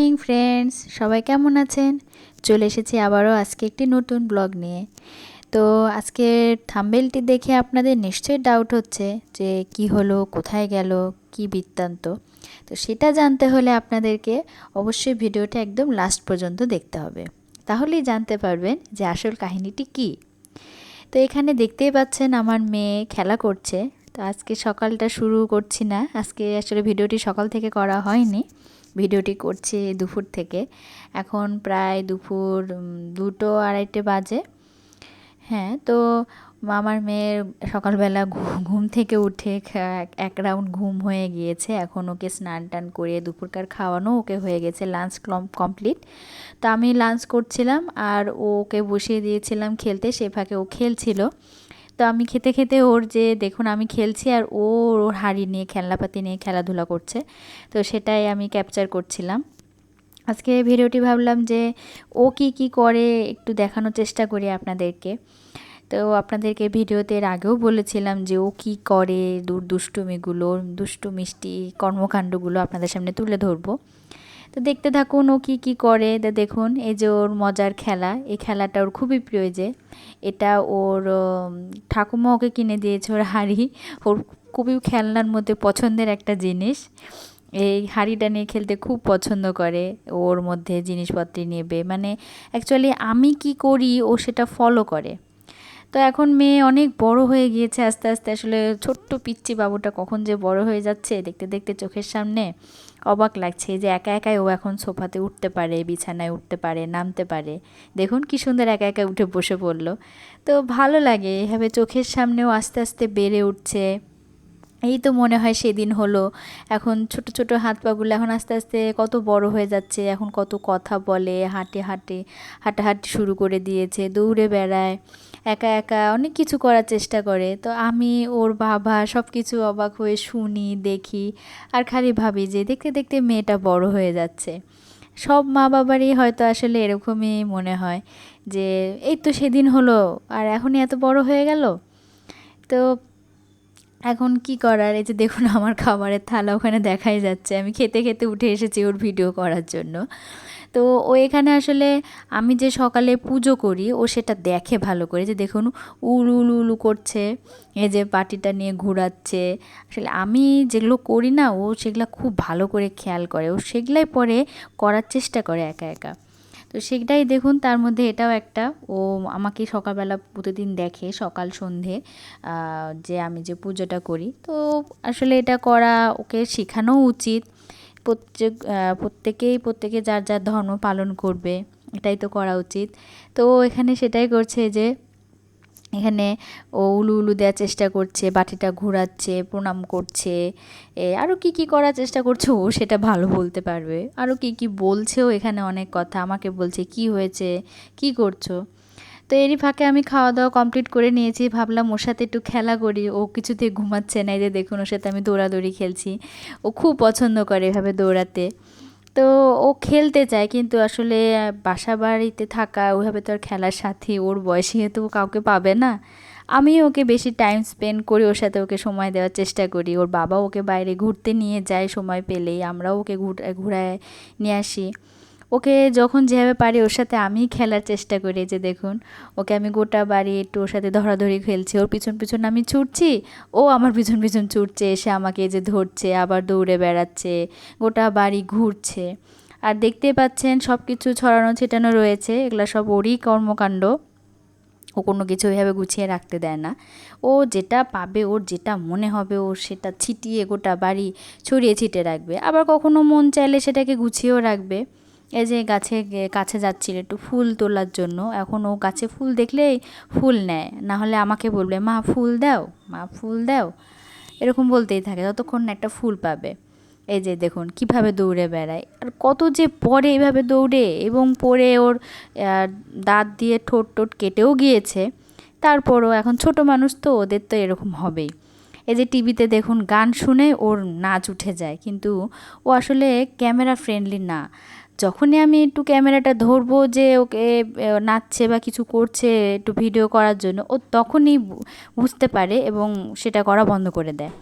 Morning friends, সবাই কেমন আছেন? চলে এসেছি আবারও আজকে একটি নতুন ব্লগ নিয়ে। তো আজকের থাম্বনেলটি দেখে আপনাদের নিশ্চয়ই ডাউট হচ্ছে যে কি হলো, কোথায় গেল, কি বৃত্তান্ত। তো সেটা জানতে হলে আপনাদেরকে অবশ্যই ভিডিওটা একদম লাস্ট পর্যন্ত দেখতে হবে, তাহলেই জানতে পারবেন যে আসল কাহিনীটি কি। তো এখানে দেখতেই পাচ্ছেন আমার মেয়ে খেলা করছে। তো আজকে সকালটা শুরু করছি না, আজকে আসলে ভিডিওটি সকাল থেকে করা হয়নি, ভিডিওটি করছি দুপুর থেকে। এখন প্রায় দুপুর 2টো 2:30 বাজে। হ্যাঁ, তো আমার মেয়ের সকালবেলা ঘুম থেকে উঠে এক রাউন্ড ঘুম হয়ে গিয়েছে। এখন ওকে স্নান টান করিয়ে দুপুরকার খাওয়ানো ওকে হয়ে গেছে, লাঞ্চ কমপ্লিট। তো আমি লাঞ্চ করছিলাম আর ওকে বসিয়ে দিয়েছিলাম খেলতে, সে ফাঁকে ও খেলছিল। তো আমি খেতে খেতে ওর যে দেখুন আমি খেলছি আর ওর হাঁড়ি নিয়ে খেলনাপাতি নিয়ে খেলাধুলা করছে, তো সেটাই আমি ক্যাপচার করছিলাম। আজকে ভিডিওটি ভাবলাম যে ও কি করে একটু দেখানোর চেষ্টা করি আপনাদেরকে। তো আপনাদেরকে ভিডিওতে এর আগেও বলেছিলাম যে ও কি করে, দুষ্টুমিগুলো, দুষ্টু মিষ্টি কর্মকাণ্ডগুলো আপনাদের সামনে তুলে ধরবো। তো দেখতে থাকুন ও কি করে। দেখুন এই যে ওর মজার খেলা, এই খেলাটা ওর খুবই প্রিয়। যে এটা ওর ঠাকুমা ওকে কিনে দিয়েছে, ওর হাঁড়ি। ওর খুবই খেলনার মধ্যে পছন্দের একটা জিনিস। এই হাঁড়িটা নিয়ে খেলতে খুব পছন্দ করে, ওর মধ্যে জিনিসপত্র নেবে, মানে অ্যাকচুয়ালি আমি কি করি ও সেটা ফলো করে। তো এখন মেয়ে অনেক বড় হয়ে গিয়েছে আস্তে আস্তে, আসলে ছোট্ট পিচ্চি বাবুটা কখন যে বড় হয়ে যাচ্ছে দেখতে দেখতে চোখের সামনে। অবাক লাগছে যে একা একাই ও এখন সোফাতে উঠতে পারে, বিছানায় উঠতে পারে, নামতে পারে। দেখুন কি সুন্দর একা একা উঠে বসে পড়লো। তো ভালো লাগে এভাবে চোখের সামনেও আস্তে আস্তে বেড়ে উঠছে। এই তো মনে হয় সেদিন হলো। এখন ছোট ছোট হাত পাগুলো এখন আস্তে আস্তে কত বড় হয়ে যাচ্ছে, এখন কত কথা বলে, হাঁটাহাঁটি শুরু করে দিয়েছে, দৌড়ে বেড়ায়, একা একা অনেক কিছু করার চেষ্টা করে। তো আমি ওর বাবা সব কিছু অবাক হয়ে শুনি, দেখি, আর খালি ভাবি যে দেখতে দেখতে মেয়েটা বড় হয়ে যাচ্ছে। সব মা বাবারই হয়তো আসলে এরকমই মনে হয় যে এই তো সেদিন হলো আর এখনই এত বড় হয়ে গেল। তো এখন কি করার, এই যে দেখুন আমার খাবারের থালা ওখানে দেখাই যাচ্ছে, আমি খেতে খেতে উঠে এসেছি ওর ভিডিও করার জন্য। তো ও এখানে আসলে আমি যে সকালে পুজো করি ও সেটা দেখে ভালো করে, যে দেখুন উলু উলু উলু করছে, এই যে পাটিটা নিয়ে ঘোরাচ্ছে। আসলে আমি যেগুলো করি না ও সেগুলো খুব ভালো করে খেয়াল করে, ও সেগুলাই পরে করার চেষ্টা করে একা একা। তো সেটাই দেখুন, তার মধ্যে এটাও একটা, ও আমাকে সকালবেলা প্রতিদিন দেখে সকাল সন্ধে যে আমি যে পুজোটা করি। তো আসলে এটা করা ওকে শেখানো উচিত। প্রত্যেকে যার যার ধর্ম পালন করবে, এটাই তো করা উচিত। তো এখানে সেটাই করছে যে এখানে ও উলু উলু দেওয়ার চেষ্টা করছে, বাটিটা ঘোরাচ্ছে, প্রণাম করছে, আরও কি করার চেষ্টা করছে ও সেটা ভালো বলতে পারবে। আরও কি বলছেও এখানে অনেক কথা, আমাকে বলছে কি হয়েছে, কি করছো। তো এরই ফাঁকে আমি খাওয়া দাওয়া কমপ্লিট করে নিয়েছি, ভাবলাম ওর সাথে একটু খেলা করি। ও কিছুতেই ঘুমাচ্ছে না, এই যে দেখুন ওর সাথে আমি দৌড়াদৌড়ি খেলছি। ও খুব পছন্দ করে এভাবে দৌড়াতে। তো ও খেলতে চায়, কিন্তু আসলে বাসা বাড়িতে থাকা ওইভাবে তো আর খেলার সাথী ওর বয়সী তো কাউকে পাবে না। আমি ওকে বেশি টাইম স্পেন্ড করি, ওর সাথে ওকে সময় দেওয়ার চেষ্টা করি। ওর বাবা ওকে বাইরে ঘুরতে নিয়ে যায় সময় পেলেই, আমরাও ওকে ঘুরায় নিয়ে আসি। ওকে যখন যেভাবে পারি ওর সাথে আমি খেলার চেষ্টা করি। যে দেখুন ওকে আমি গোটা বাড়ি একটু ওর সাথে ধরাধরি খেলছি, ওর পিছন পিছন আমি ছুটছি, ও আমার পিছন পিছন ছুটছে, এসে আমাকে এই যে ধরছে, আবার দৌড়ে বেড়াচ্ছে, গোটা বাড়ি ঘুরছে। আর দেখতেই পাচ্ছেন সব কিছু ছড়ানো ছিটানো রয়েছে, এগুলো সব ওরই কর্মকাণ্ড। ও কোনো কিছু ওইভাবে গুছিয়ে রাখতে দেয় না। ও যেটা পাবে, ওর যেটা মনে হবে ও সেটা ছিটিয়ে গোটা বাড়ি ছড়িয়ে ছিটিয়ে রাখবে, আবার কখনো মন চাইলে সেটাকে গুছিয়েও রাখবে। এই যে কাছে যাচ্ছিল একটু ফুল তোলার জন্য, এখন ও গাছে ফুল দেখলেই ফুল নেয়, না হলে আমাকে বলবে মা ফুল দাও, মা ফুল দাও, এরকম বলতেই থাকে ততক্ষণ না একটা ফুল পাবে। এই যে দেখুন কিভাবে দৌড়ে বেড়ায়, আর কত যে পড়ে এইভাবে দৌড়ে, এবং পড়ে ওর দাঁত দিয়ে ঠোঁট কেটেও গিয়েছে। তারপরও এখন ছোট মানুষ তো, ওদের তো এরকম হবেই। এই যে টিভিতে দেখুন গান শুনে ওর নাচ উঠে যায়, কিন্তু ও আসলে ক্যামেরা ফ্রেন্ডলি না। যখনই আমি একটু ক্যামেরাটা ধরবো যে ওকে নাচছে বা কিছু করছে একটু ভিডিও করার জন্য, ও তখনই বুঝতে পারে এবং সেটা করা বন্ধ করে দেয়।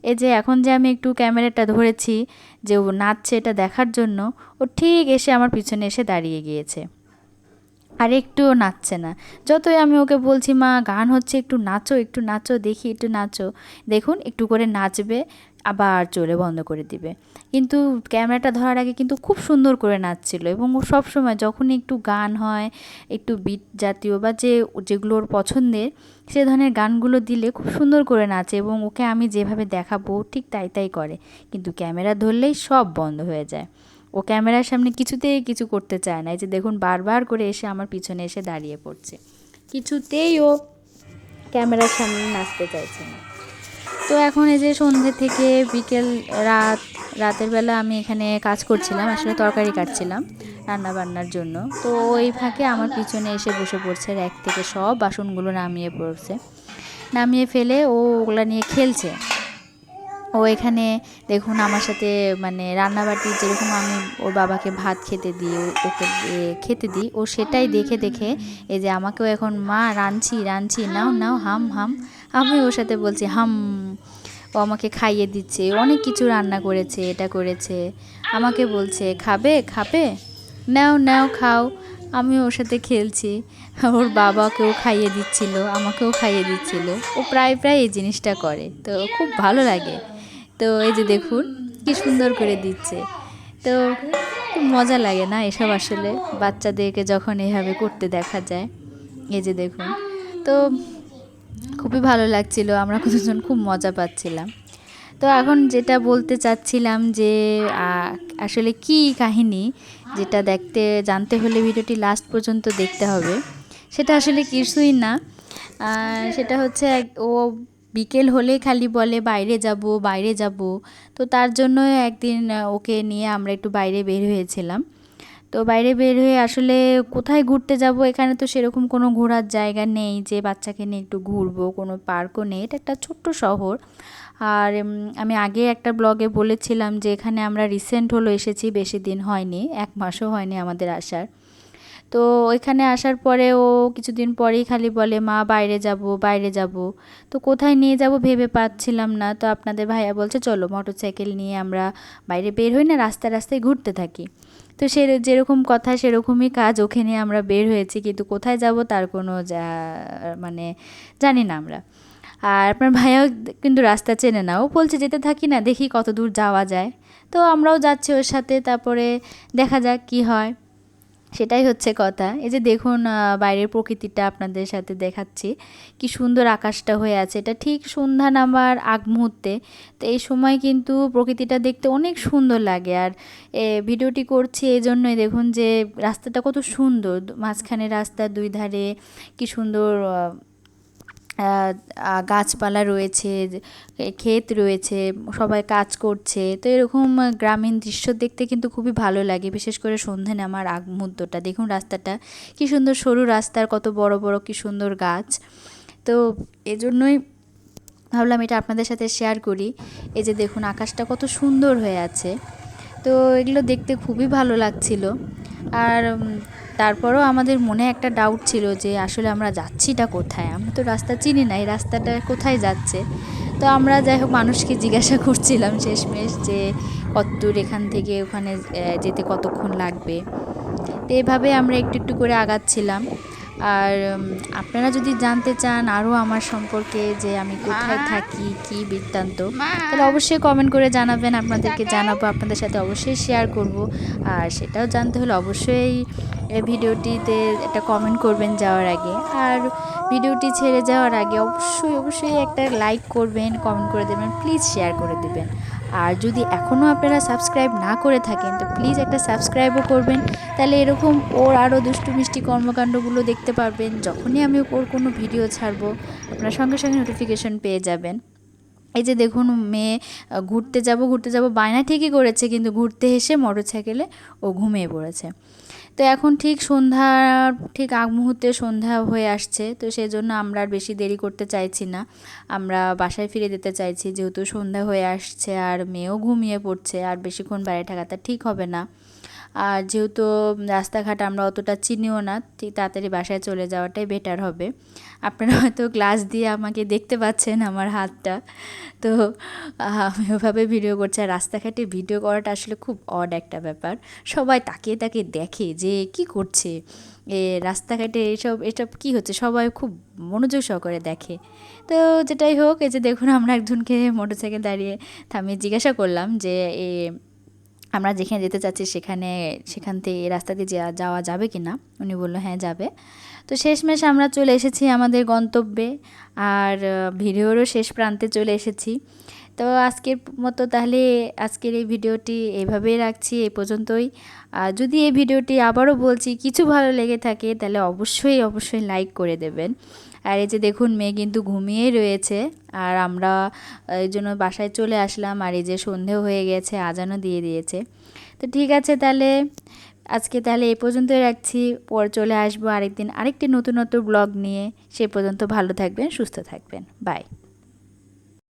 এই যে এখন যে আমি একটু ক্যামেরাটা ধরেছি যে ও নাচছে এটা দেখার জন্য, ও ঠিক এসে আমার পিছনে এসে দাঁড়িয়ে গিয়েছে, আর একটুও নাচছে না। যতই আমি ওকে বলছি মা গান হচ্ছে একটু নাচো দেখি একটু নাচো, দেখুন একটু করে নাচবে আবার চলে বন্ধ করে দিবে। কিন্তু ক্যামেরাটা ধরার আগে কিন্তু খুব সুন্দর করে নাচছিল, এবং ও সবসময় যখনই একটু গান হয়, একটু বিট জাতীয় বা যেগুলো ওর পছন্দের সে ধরনের গানগুলো দিলে খুব সুন্দর করে নাচে, এবং ওকে আমি যেভাবে দেখাবো ঠিক তাই তাই করে। কিন্তু ক্যামেরা ধরলেই সব বন্ধ হয়ে যায়, ও ক্যামেরার সামনে কিছুতেই কিছু করতে চায় না। এই যে দেখুন বারবার করে এসে আমার পিছনে এসে দাঁড়িয়ে পড়ছে, কিছুতেই ও ক্যামেরার সামনে নাচতে চাইছে না। তো এখন এই যে সন্ধ্যে থেকে বিকেল রাতের বেলা আমি এখানে কাজ করছিলাম, আসলে তরকারি কাটছিলাম রান্না বান্নার জন্য। তো ওই ফাঁকে আমার পিছনে এসে বসে পড়ছে, র্যাক থেকে সব বাসনগুলো নামিয়ে ফেলে ও ওগুলা নিয়ে খেলছে। ও এখানে দেখুন আমার সাথে মানে রান্নাবাটি যেরকম আমি ওর বাবাকে ভাত খেতে দিই, ওকে খেতে দিই, ও সেটাই দেখে দেখে এই যে আমাকেও এখন মা রাঁধছি নাও নাও হাম হাম, আমি ওর সাথে বলছি হাম। ও আমাকে খাইয়ে দিচ্ছে, অনেক কিছু রান্না করেছে, এটা করেছে, আমাকে বলছে খাবে খাবে, নাও নাও খাও। আমি ওর সাথে খেলছি, ওর বাবাকেও খাইয়ে দিচ্ছিল, আমাকেও খাইয়ে দিচ্ছিল। ও প্রায় এই জিনিসটা করে, তো খুব ভালো লাগে। তো এই যে দেখুন কি সুন্দর করে দিচ্ছে, তো খুব মজা লাগে না এসব, আসলে বাচ্চাদেরকে যখন এভাবে করতে দেখা যায়। এই যে দেখুন, তো খুবই ভালো লাগছিল, আমরা কতজন খুব মজা পাচ্ছিলাম। তো এখন যেটা বলতে চাচ্ছিলাম যে আসলে কি কাহিনী, যেটা জানতে হলে ভিডিওটি লাস্ট পর্যন্ত দেখতে হবে। সেটা আসলে কিছুই না, সেটা হচ্ছে ও বিকেল হলেই খালি বলে বাইরে যাব। তো তার জন্য একদিন ওকে নিয়ে আমরা একটু বাইরে বের হয়েছিলাম। তো বাইরে বের হয়ে আসলে কোথায় ঘুরতে যাব, এখানে তো সেরকম কোনো ঘোরার জায়গা নেই যে বাচ্চাকে নিয়ে একটু ঘুরবো, কোনো পার্কও নেই, এটা একটা ছোট্ট শহর। আর আমি আগে একটা ব্লগে বলেছিলাম যে এখানে আমরা রিসেন্ট হলো এসেছি, বেশি দিন হয়নি, 1 মাসও হয়নি আমাদের আসার। তো ওইখানে আসার পরে ও কিছুদিন পরেই খালি বলে মা বাইরে যাব। তো কোথায় নিয়ে যাব ভেবে পাচ্ছিলাম না। তো আপনাদের ভাইয়া বলছে চলো মোটরসাইকেল নিয়ে আমরা বাইরে বের হই না, রাস্তায় ঘুরতে থাকি। তো যেরকম কথা সেরকমই কাজ, ওখানে আমরা বের হয়েছি, কিন্তু কোথায় যাব তার কোনো মানে জানি না আমরা। আর আপনার ভাইয়াও কিন্তু রাস্তা চেনে না, ও বলছে যেতে থাকি না, দেখি কত দূর যাওয়া যায়। তো আমরাও যাচ্ছি ওর সাথে, তারপরে দেখা যাক কি হয়, সেটাই হচ্ছে কথা। এই যে দেখুন বাইরের প্রকৃতিটা আপনাদের সাথে দেখাচ্ছি, কি সুন্দর আকাশটা হয়ে আছে, এটা ঠিক সন্ধ্যা নামার আগ মুহূর্তে। তো এই সময় কিন্তু প্রকৃতিটা দেখতে অনেক সুন্দর লাগে। আর ভিডিওটি করছি এই জন্যই, দেখুন যে রাস্তাটা কত সুন্দর, মাঝখানে রাস্তার 2 ধারে কি সুন্দর গাছপালা রয়েছে, ক্ষেত রয়েছে, সবাই কাজ করছে। তো এরকম গ্রামীণ দৃশ্য দেখতে কিন্তু খুবই ভালো লাগে, বিশেষ করে সন্ধে নামার আগ মুহূর্তটা। দেখুন রাস্তাটা কি সুন্দর, সরু রাস্তার কত বড় বড় কি সুন্দর গাছ। তো এজন্যই ভাবলাম এটা আপনাদের সাথে শেয়ার করি। এই যে দেখুন আকাশটা কত সুন্দর হয়ে আছে, তো এগুলো দেখতে খুবই ভালো লাগছিল। আর তারপরেও আমাদের মনে একটা ডাউট ছিল যে আসলে আমরা যাচ্ছিটা কোথায়, আমরা তো রাস্তা চিনি না, এই রাস্তাটা কোথায় যাচ্ছে। তো আমরা যাই হোক মানুষকে জিজ্ঞাসা করছিলাম শেষমেশ যে কতদূর এখান থেকে ওখানে যেতে কতক্ষণ লাগবে। তো এভাবে আমরা একটু একটু করে আগাচ্ছিলাম। আর আপনারা যদি জানতে চান আরও আমার সম্পর্কে, যে আমি কোথায় থাকি কী বৃত্তান্ত, তাহলে অবশ্যই কমেন্ট করে জানাবেন, আপনাদেরকে জানাবো, আপনাদের সাথে অবশ্যই শেয়ার করব। আর সেটাও জানতে হলে অবশ্যই ভিডিওটিতে একটা কমেন্ট করবেন যাওয়ার আগে, আর ভিডিওটি ছেড়ে যাওয়ার আগে অবশ্যই একটা লাইক করবেন, কমেন্ট করে দেবেন, প্লিজ শেয়ার করে দেবেন। আর যদি এখনও আপনারা সাবস্ক্রাইব না করে থাকেন তো প্লিজ একটা সাবস্ক্রাইবও করবেন, তাহলে এরকম ওর আরও দুষ্টু মিষ্টি কর্মকাণ্ডগুলো দেখতে পারবেন। যখনই আমি ওর কোনো ভিডিও ছাড়বো আপনারা সঙ্গে সঙ্গে নোটিফিকেশন পেয়ে যাবেন। এই যে দেখুন মেয়ে ঘুরতে যাব বায়না ঠিকই করেছে, কিন্তু ঘুরতে এসে মোটরসাইকেলে ও ঘুমিয়ে পড়েছে। তো এখন ঠিক আগ মুহূর্তে সন্ধ্যা হয়ে আসছে, তো সেই জন্য আমরা আর বেশি দেরি করতে চাইছি না, আমরা বাসায় ফিরে যেতে চাইছি, যেহেতু সন্ধ্যা হয়ে আসছে আর মেয়েও ঘুমিয়ে পড়ছে, আর বেশিক্ষণ বাইরে থাকাটা ঠিক হবে না। আর যেহেতু রাস্তাঘাট আমরা অতটা চিনিও না, ঠিক তাড়াতাড়ি বাসায় চলে যাওয়াটাই বেটার হবে। আপনারা হয়তো গ্লাস দিয়ে আমাকে দেখতে পাচ্ছেন আমার হাতটা, তো আমি ওভাবে ভিডিও করছি। আর রাস্তাঘাটে ভিডিও করাটা আসলে খুব অড একটা ব্যাপার, সবাই তাকিয়ে তাকিয়ে দেখে যে কি করছে রাস্তাঘাটে, এসব কি হচ্ছে, সবাই খুব মনোযোগ সহকারে দেখে। তো যেটাই হোক, এই যে দেখুন আমরা একজনকে মোটরসাইকেল দাঁড়িয়ে থামিয়ে জিজ্ঞাসা করলাম যে আমরা যেখানে যেতে চাচ্ছি সেখান থেকে এই রাস্তা দিয়ে যাওয়া যাবে কি না। উনি বললো হ্যাঁ যাবে। তো শেষমেশ আমরা চলে এসেছি আমাদের গন্তব্যে, আর ভিডিওরও শেষ প্রান্তে চলে এসেছি। তো আজকের মতো তাহলে আজকের এই ভিডিওটি এইভাবেই রাখছি, এই পর্যন্তই। আর যদি এই ভিডিওটি আবারও বলছি কিছু ভালো লেগে থাকে তাহলে অবশ্যই লাইক করে দেবেন। আর এই যে দেখুন মেয়ে কিন্তু ঘুমিয়েই রয়েছে, আর আমরা এই জন্য বাসায় চলে আসলাম। আর এই যে সন্ধেও হয়ে গেছে, আজানও দিয়ে দিয়েছে। তো ঠিক আছে তাহলে আজকে তাহলে এই পর্যন্তই রাখছি, পরে চলে আসবো আরেকদিন আরেকটি নতুন ব্লগ নিয়ে। সে পর্যন্ত ভালো থাকবেন, সুস্থ থাকবেন, বাই।